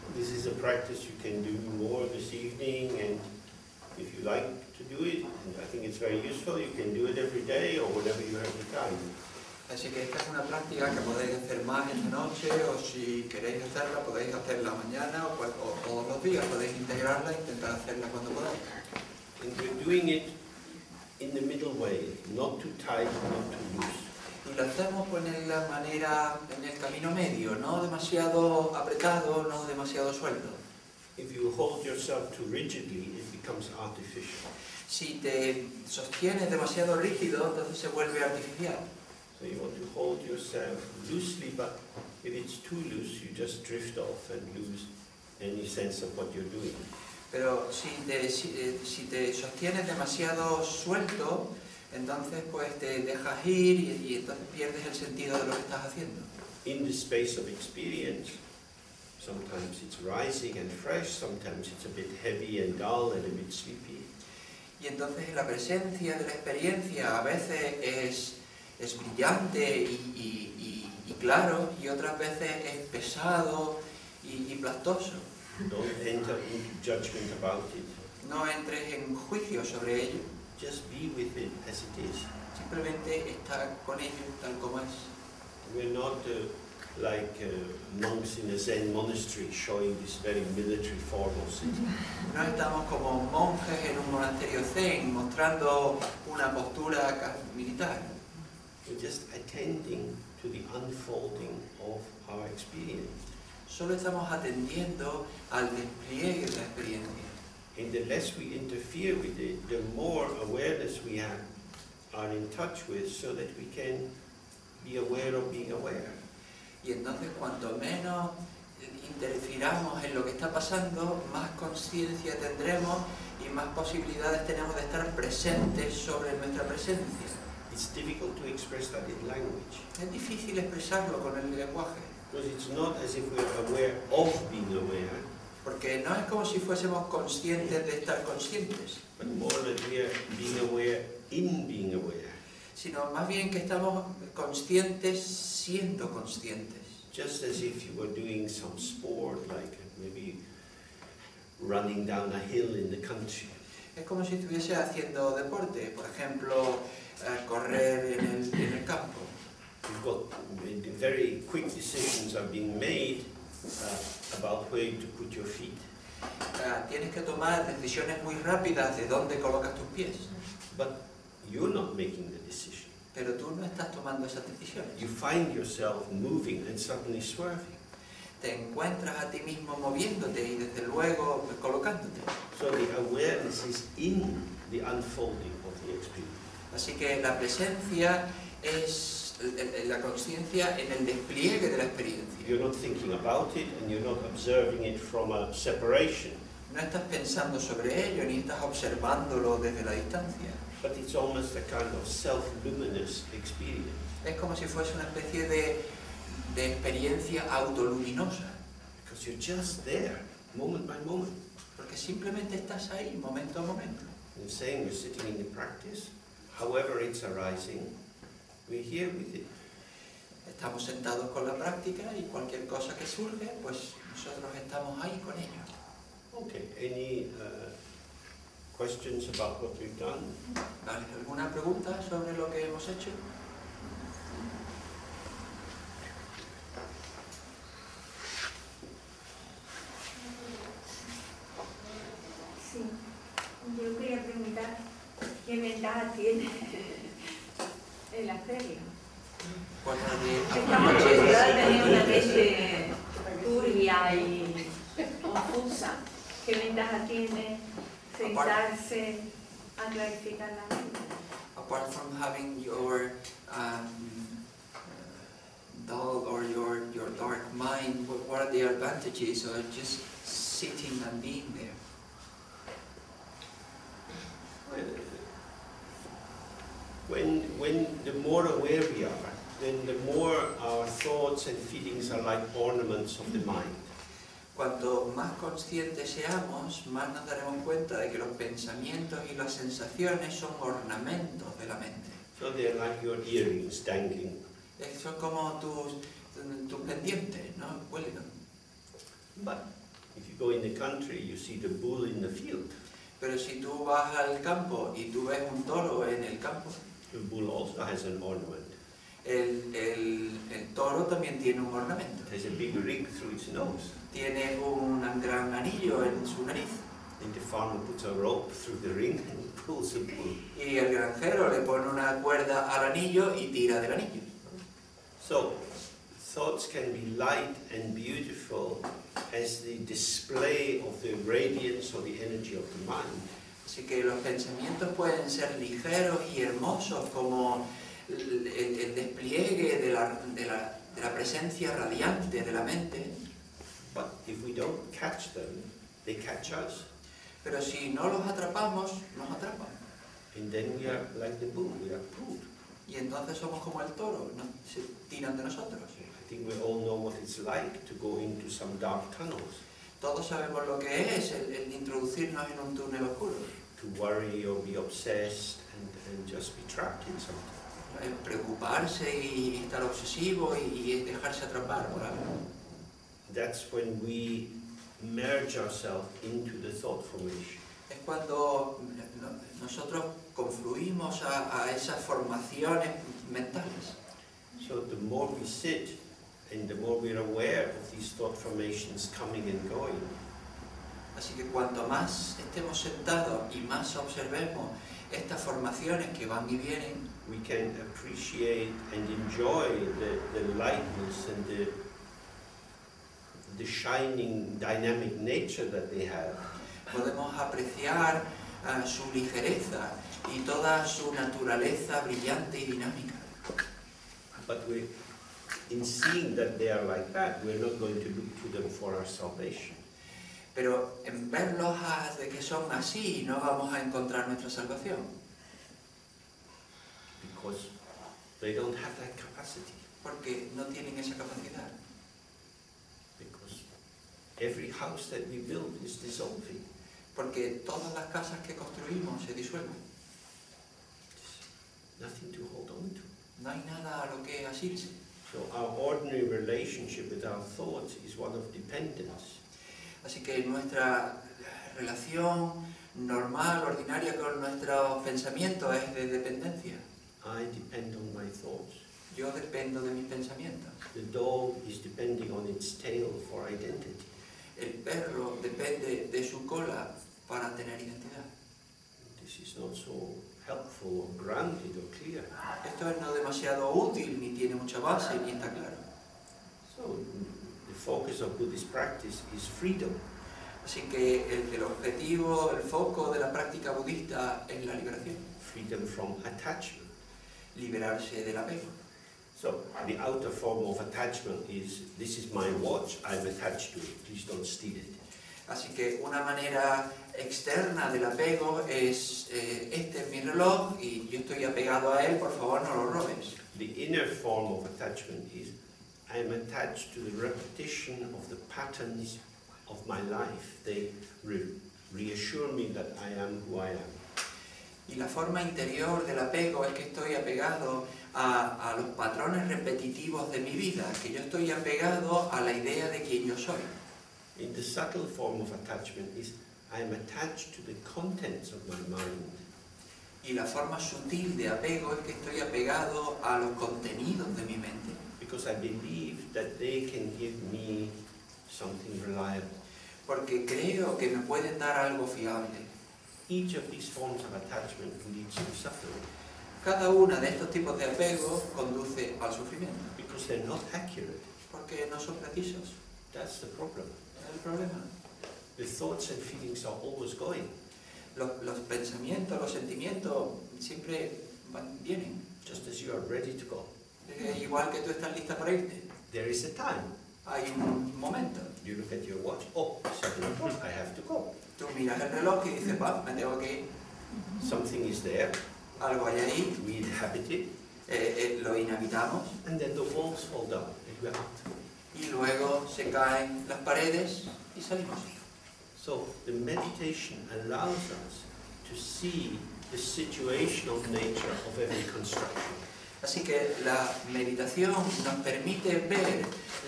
So this is a practice you can do more this evening, and if you like to do it, and I think it's very useful, you can do it every day or whenever you have the time. Así que esta es una práctica que podéis hacer más esta noche, o si queréis hacerla, podéis hacerla mañana o todos los días, podéis integrarla e intentar hacerla cuando podáis. And we're doing it in the middle way, not too tight, not too loose. Y lo hacemos pues en la manera, en el camino medio, no demasiado apretado, no demasiado suelto. If you hold yourself too rigidly, it becomes artificial. Si te sostienes demasiado rígido, entonces se vuelve artificial. So you want to hold yourself loosely, but if it's too loose, you just drift off and lose any sense of what you're doing. Pero si te sostienes demasiado suelto, entonces pues te dejas ir y entonces pierdes el sentido de lo que estás haciendo. In the space of experience, sometimes it's rising and fresh, sometimes it's a bit heavy and dull and a bit sleepy. Y entonces en la presencia de la experiencia a veces es brillante y claro, y otras veces es pesado y plastoso. Don't enter into judgment about it. No entres en juicio sobre ello, Just be with it as it is. simplemente está con ello tal como es. We're not like monks in a Zen monastery showing this very military formal sitting. No estamos como monjes en un monasterio zen mostrando una postura militar. We're just attending to the unfolding of our experience. Solo estamos atendiendo al despliegue de la experiencia. And the less we interfere with it, the more awareness we are in touch with, so that we can be aware of being aware. Y entonces cuanto menos interfiramos en lo que está pasando, más conciencia tendremos y más posibilidades tenemos de estar presentes sobre nuestra presencia. It's difficult to express that in language, Es difícil expresarlo con el lenguaje, because it's not as if we're aware of being aware, porque no es como si fuésemos conscientes de estar conscientes, but more that we are being aware in being aware. sino más bien que estamos conscientes siendo conscientes. Just as if you were doing some sport, like maybe running down a hill in the country. Es como si estuviese haciendo deporte, por ejemplo, correr en el campo. You've got very quick decisions are being made about where to put your feet. Tienes que tomar decisiones muy rápidas de dónde colocas tus pies, But you're not making the decision. pero tú no estás tomando esas decisiones. You find yourself moving and suddenly swerving. Te encuentras a ti mismo moviéndote y desde luego colocándote. So the awareness is in the unfolding of the experience. Así que la presencia es la conciencia en el despliegue de la experiencia. You're not thinking about it and you're not observing it from a separation. No estás pensando sobre ello ni estás observándolo desde la distancia. But it's almost a kind of self-luminous experience. Es como si fuese una especie de experiencia autoluminosa. Because you're just there, moment by moment. Porque simplemente estás ahí, momento a momento. And saying we're sitting in the practice, however it's arising, we're here with it. Estamos sentados con la práctica y cualquier cosa que surge, pues nosotros estamos ahí con ello. Okay, any questions about what we've done? ¿Vale? ¿Alguna pregunta sobre lo que hemos hecho? Sí, yo quería preguntar qué ventaja tiene el hacerlo. Estamos acostumbrados a tener una mente turbia y confusa. ¿Qué ventaja tiene sentarse a clarificar la mente? Apart from having your dull or your dark mind, what are the advantages of just sitting and being there? When the more aware we are, then the more our thoughts and feelings are like ornaments of the mind. Cuanto más conscientes seamos, más nos daremos cuenta de que los pensamientos y las sensaciones son ornamentos de la mente. So they're like your earrings dangling. Son como tus pendientes, ¿no? Cuelgan. But if you go in the country, you see the bull in the field. Pero si tú vas al campo y tú ves un toro en el campo, The bull also has an ornament. el toro también tiene un ornamento. It has a big ring through its nose. Tiene un gran anillo en su nariz. And the farmer puts a rope through the ring and pulls the bull. Y el granjero le pone una cuerda al anillo y tira del anillo. So, thoughts can be light and beautiful as the display of the radiance or the energy of the mind. Así que los pensamientos pueden ser ligeros y hermosos como el despliegue de la presencia radiante de la mente. But if we don't catch them, they catch us. Pero si no los atrapamos, nos atrapan. And then we are like the bull, we are pulled. Y entonces somos como el toro, se tiran de nosotros. I think we all know what it's like to go into some dark tunnels, Todos sabemos lo que es el introducirnos en un túnel oscuro. to worry or be obsessed and just be trapped in something. Preocuparse y estar obsesivo y dejarse atrapar por algo. That's when we merge ourselves into the thought formation. Es cuando nosotros confluimos a esas formaciones mentales. So the more we sit and the more we're aware of these thought formations coming and going, Así que cuanto más estemos sentados y más observemos estas formaciones que van y vienen, we can appreciate and enjoy the lightness and the shining dynamic nature that they have. podemos apreciar su ligereza y toda su naturaleza brillante y dinámica. But in seeing that they are like that, we're not going to look to them for our salvation. Pero en verlos de que son así, no vamos a encontrar nuestra salvación, Because they don't have that capacity. porque no tienen esa capacidad. Because every house that we build is dissolving. Porque todas las casas que construimos se disuelven. Nothing to hold on to. No hay nada a lo que asirse. So our ordinary relationship with our thoughts is one of dependence. Así que nuestra relación normal, ordinaria con nuestros pensamientos es de dependencia. I depend on my thoughts. Yo dependo de mis pensamientos. The dog is depending on its tail for identity. El perro depende de su cola para tener identidad. This is not so helpful or grounded or clear. Esto es no demasiado útil, ni tiene mucha base, ni está claro. So the focus of Buddhist practice is freedom. Así que el objetivo, el foco de la práctica budista es la liberación. Freedom from attachment. Liberarse del apego. So the outer form of attachment is, this is my watch, I'm attached to it, please don't steal it. Así que una manera externa del apego es, este es mi reloj y yo estoy apegado a él, por favor no lo robes. The inner form of attachment is, I'm attached to the repetition of the patterns of my life. They reassure me that I am who I am. Y la forma interior del apego es que estoy apegado a los patrones repetitivos de mi vida, que yo estoy apegado a la idea de quién yo soy. In the subtle form of attachment is, I'm attached to the contents of my mind. Y la forma sutil de apego es que estoy apegado a los contenidos de mi mente. Because I believe that they can give me something reliable. Porque creo que me pueden dar algo fiable. Each of these forms of attachment leads to suffering. Cada una de estos tipos de apego conduce al sufrimiento. Because they're not accurate. Porque no son precisos. That's the problem. Es el problema. The thoughts and feelings are always going. Los pensamientos, los sentimientos siempre vienen. Just as you are ready to go. Igual que tú estás lista para irte. There is a time. Hay un momento. You look at your watch. Oh, 7 o'clock, I have to go. Tú miras el reloj y dices, va, me tengo que ir. Something is there. Algo hay ahí. We inhabit it. Lo inhabitamos. And then the walls fall down and we're out. Y luego se caen las paredes y salimos. So the meditation allows us to see the situational nature of every construction. Así que la meditación nos permite ver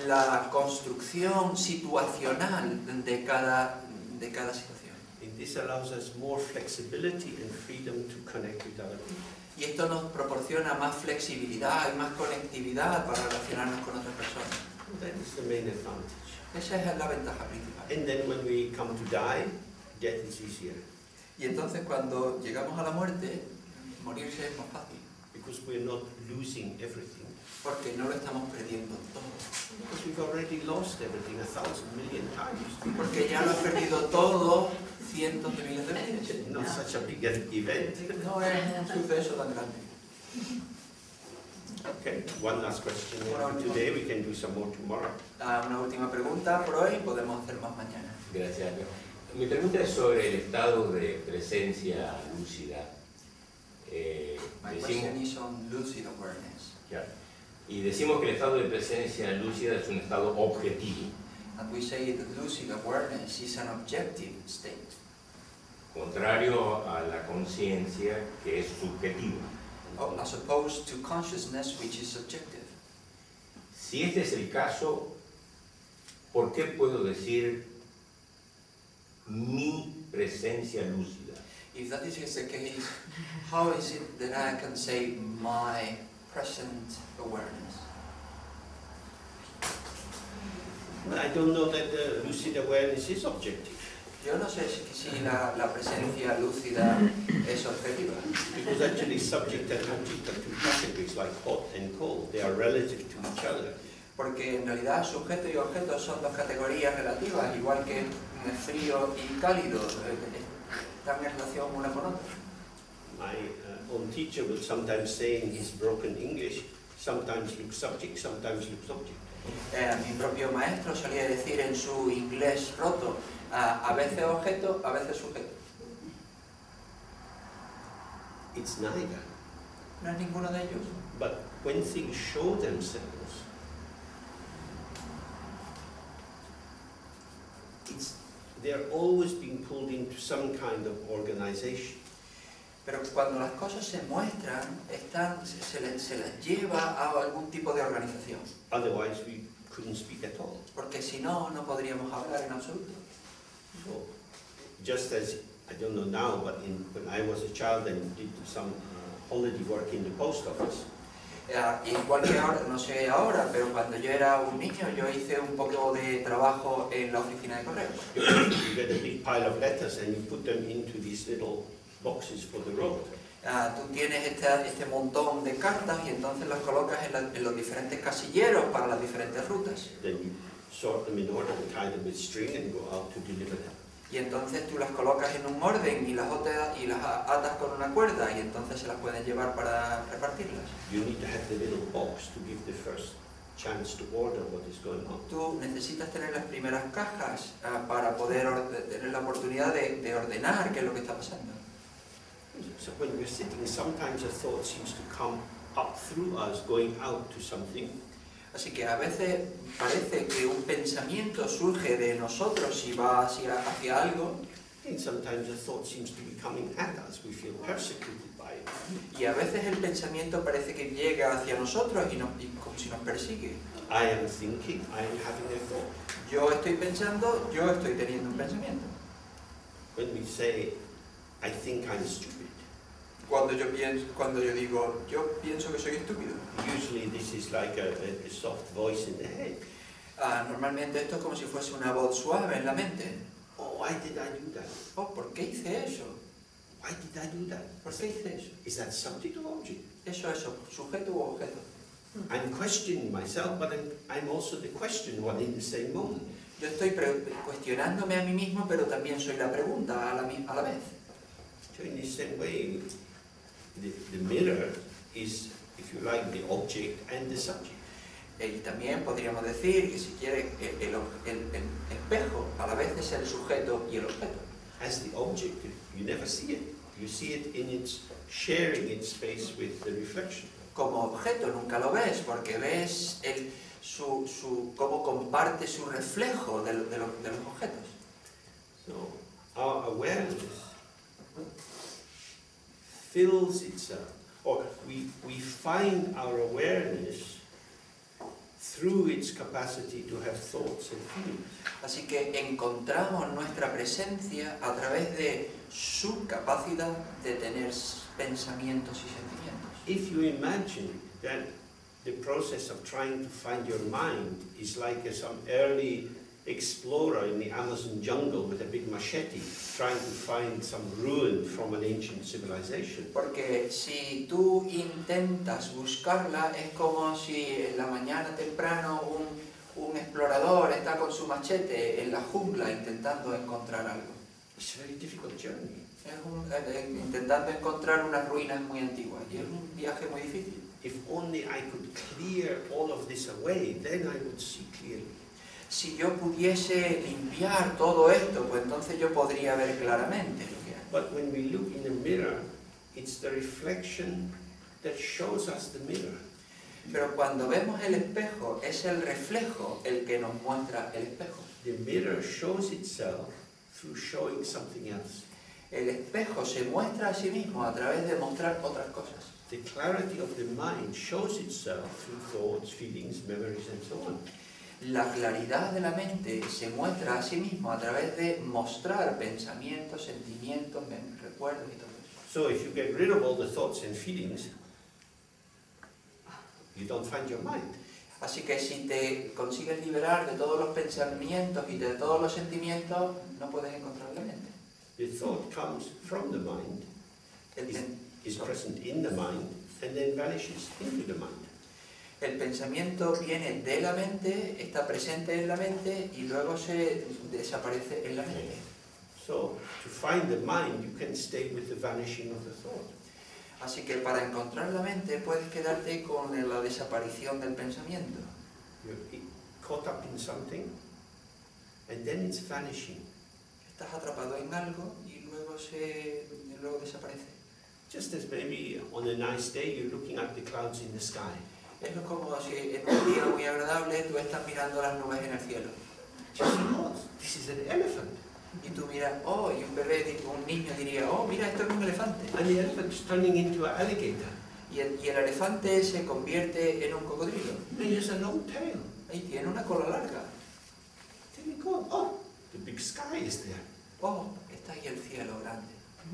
la construcción situacional de cada situación. And this allows us more flexibility and freedom to connect with other people. Y esto nos proporciona más flexibilidad y más conectividad para relacionarnos con otras personas. That is the main advantage. Esa es la ventaja principal. And then when we come to die, death is easier. Y entonces cuando llegamos a la muerte, morirse es más fácil. Because we're not losing everything. Porque no lo estamos perdiendo todo. Because we've already lost everything 1,000 million times. Porque ya lo has perdido todo cientos de miles de veces. Not such a big event. No es un suceso tan grande. Okay, one last question today. We can do some more tomorrow. Una última pregunta por hoy, podemos hacer más mañana. Gracias. Mi pregunta es sobre el estado de presencia lúcida. My question is on lucid awareness. Claro. Y decimos que el estado de presencia lúcida es un estado objetivo, And we say that lucid awareness is an objective state, contrario a la conciencia que es subjetiva. as opposed to consciousness, which is subjective. Si este es el caso, ¿por qué puedo decir mi presencia lúcida? If that is the case, how is it that I can say my present awareness? I don't know that the lucid awareness is objective. Yo no sé si la presencia lúcida es objetiva, Because actually subject and object are two categories like hot and cold. They are relative to each other. porque en realidad sujeto y objeto son dos categorías relativas, igual que frío y cálido, están en relación una con otra. My own teacher will sometimes say in his broken English, sometimes look subject, sometimes looks object. Mi propio maestro solía decir en su inglés roto, a veces objeto, a veces sujeto. It's neither. No es ninguno de ellos. But when things show themselves, they're always being pulled into some kind of organization. Pero cuando las cosas se muestran, se las lleva a algún tipo de organización. Otherwise, we couldn't speak at all. Porque si no, no podríamos hablar en absoluto. So, just as, I don't know now, but when I was a child and did some holiday work in the post office, Igual que ahora, no sé ahora, pero cuando yo era un niño, yo hice un poco de trabajo en la oficina de correos. you get a big pile of letters and you put them into these little boxes for the road. Tú tienes este montón de cartas y entonces las colocas en los diferentes casilleros para las diferentes rutas. Then you sort them in order and tie them with string and go out to deliver them. Y entonces tú las colocas en un orden y las atas con una cuerda y entonces se las puedes llevar para repartirlas. You need to have the little box to give the first chance to order what is going on. Tú necesitas tener las primeras cajas para poder tener la oportunidad de ordenar qué es lo que está pasando. So when we're sitting, sometimes a thought seems to come up through us, going out to something. Así que a veces parece que un pensamiento surge de nosotros y va hacia algo, And sometimes a thought seems to be coming at us. We feel persecuted by it. y a veces el pensamiento parece que llega hacia nosotros y como si nos persigue. I am thinking, I am having a thought. Yo estoy pensando, yo estoy teniendo un pensamiento. When we say, I think I'm stupid, Cuando yo digo, yo pienso que soy estúpido. usually this is like a soft voice in the head. Normalmente esto es como si fuese una voz suave en la mente. Oh, why did I do that? Oh, ¿por qué hice eso? Why did I do that? ¿Por qué hice eso? Is that subject or object? Eso es sujeto u objeto. I'm questioning myself, but I'm also the questioned one in the same moment. Yo estoy cuestionándome a mí mismo, pero también soy la pregunta a la vez. So in the same way, the mirror is, if you like, the object and the subject. Y también podríamos decir que si quiere el espejo a la vez es el sujeto y el objeto. As the object, you never see it. You see it in its sharing its space with the reflection. Como objeto nunca lo ves porque ves cómo comparte su reflejo de los objetos. So our awareness fills itself or we find our awareness through its capacity to have thoughts and feelings. Así que encontramos nuestra presencia a través de su capacidad de tener pensamientos y sentimientos. If you imagine that the process of trying to find your mind is like some early explorer in the Amazon jungle with a big machete trying to find some ruin from an ancient civilization. Porque si tú intentas buscarla, es como si en la mañana temprano un explorador está con su machete en la jungla intentando encontrar algo. It's a very difficult journey. Es intentando encontrar unas ruinas muy antiguas y es un viaje muy difícil. If only I could clear all of this away, then I would see clearly. Si yo pudiese limpiar todo esto, pues entonces yo podría ver claramente lo que hay. But when we look in the mirror, it's the reflection that shows us the mirror. Pero cuando vemos el espejo, es el reflejo el que nos muestra el espejo. The mirror shows itself through showing something else. El espejo se muestra a sí mismo a través de mostrar otras cosas. The clarity of the mind shows itself through thoughts, feelings, memories, and so on. La claridad de la mente se muestra a sí mismo a través de mostrar pensamientos, sentimientos, recuerdos y todo eso. So if you get rid of all the thoughts and feelings, you don't find your mind. Así que si te consigues liberar de todos los pensamientos y de todos los sentimientos, no puedes encontrar la mente. The thought comes from the mind, is Sorry. present in the mind, and then vanishes into the mind. El pensamiento viene de la mente, está presente en la mente y luego se desaparece en la mente. So to find the mind, you can stay with the vanishing of the thought. Así que para encontrar la mente puedes quedarte con la desaparición del pensamiento. You're caught up in something, and then it's vanishing. Estás atrapado en algo y luego desaparece. Just as maybe on a nice day, you're looking at the clouds in the sky. Es como si en un día muy agradable tú estás mirando las nubes en el cielo. Just oh, this is an elephant. Y tú miras, oh, y un niño diría, oh, mira, esto es un elefante. And the elephant's turning into an alligator. Y el elefante se convierte en un cocodrilo. And he has a long tail. Y tiene una cola larga. Then you go, oh, the big sky is there. Oh, está ahí el cielo grande.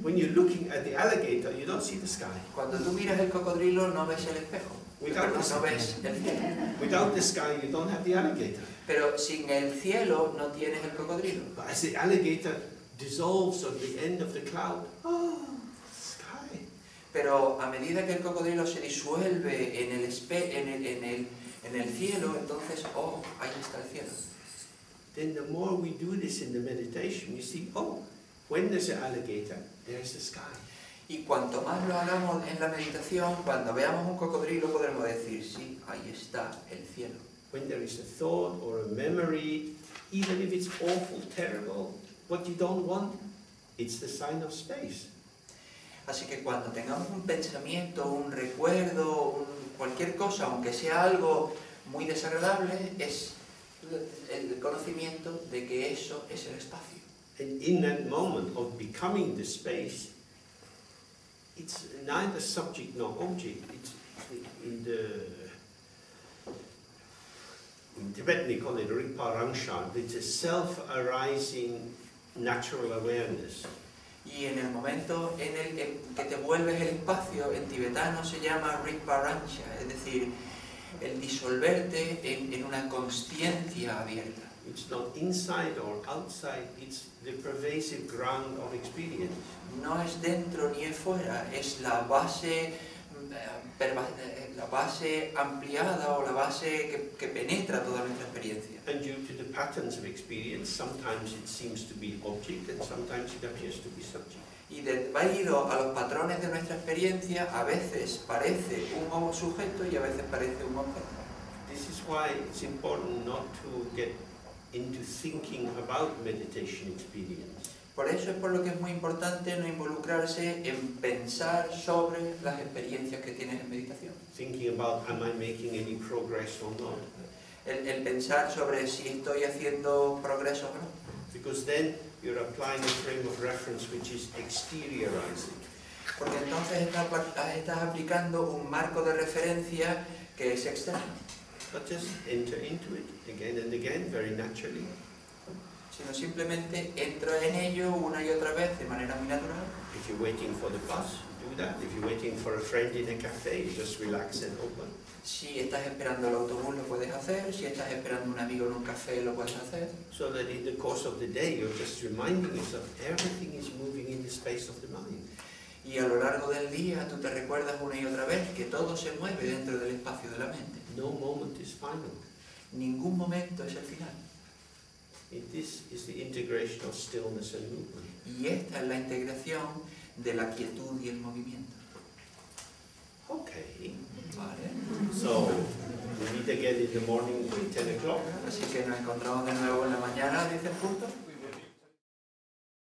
When you're looking at the alligator, you don't see the sky. Cuando tú miras el cocodrilo no ves el espejo. Without Perdón, the no ves el cielo. Without the sky, you don't have the alligator. Pero sin el cielo no tienes el cocodrilo. But as the alligator dissolves on the end of the cloud, oh, sky. Pero a medida que el cocodrilo se disuelve en el cielo, entonces, oh, ahí está el cielo. Then the more we do this in the meditation, we see, oh, when there's an alligator, there's the sky. Y cuanto más lo hagamos en la meditación, cuando veamos un cocodrilo podremos decir, sí, ahí está el cielo. When there is a thought or a memory, even if it's awful, terrible, what you don't want, it's the sign of space. Así que cuando tengamos un pensamiento, un recuerdo, cualquier cosa, aunque sea algo muy desagradable, es el conocimiento de que eso es el espacio. And in that moment of becoming the space, it's neither subject nor object. It's in Tibetan they call it Rigpa Rangshan. It's a self-arising natural awareness. Y en el momento en el que te vuelves el espacio, en tibetano se llama Rigpa-rangsha, es decir, el disolverte en una consciencia abierta. It's not inside or outside, it's the pervasive ground of experience. No es dentro ni es fuera, es la base ampliada o la base que penetra toda nuestra experiencia. And due to the patterns of experience, sometimes it seems to be object and sometimes it appears to be subject. Y debido a los patrones de nuestra experiencia, a veces parece un sujeto y a veces parece un objeto. This is why it's important not to get into thinking about meditation experience. Por eso es por lo que es muy importante no involucrarse en pensar sobre las experiencias que tienes en meditación. Thinking about, am I making any progress or not? El pensar sobre si estoy haciendo progreso o no. Because then you're applying a frame of reference which is exteriorizing. Porque entonces estás aplicando un marco de referencia que es externo. But just enter into it again and again, very naturally. Sino simplemente entra en ello una y otra vez de manera muy natural. If you're waiting for the bus, you do that. If you're waiting for a friend in a cafe, you just relax and open. Si estás esperando el autobús lo puedes hacer, si estás esperando un amigo en un café lo puedes hacer. So that in the course of the day, you're just reminding yourself everything is moving in the space of the mind. Y a lo largo del día tú te recuerdas una y otra vez que todo se mueve dentro del espacio de la mente. No moment is final. Ningún momento es el final. And this is the integration of stillness and movement. Y esta es la integración de la quietud y el movimiento. Okay. ¿Vale? So, we meet again in the morning at 10 o'clock. Así que nos encontramos de nuevo en la mañana a 10 en punto.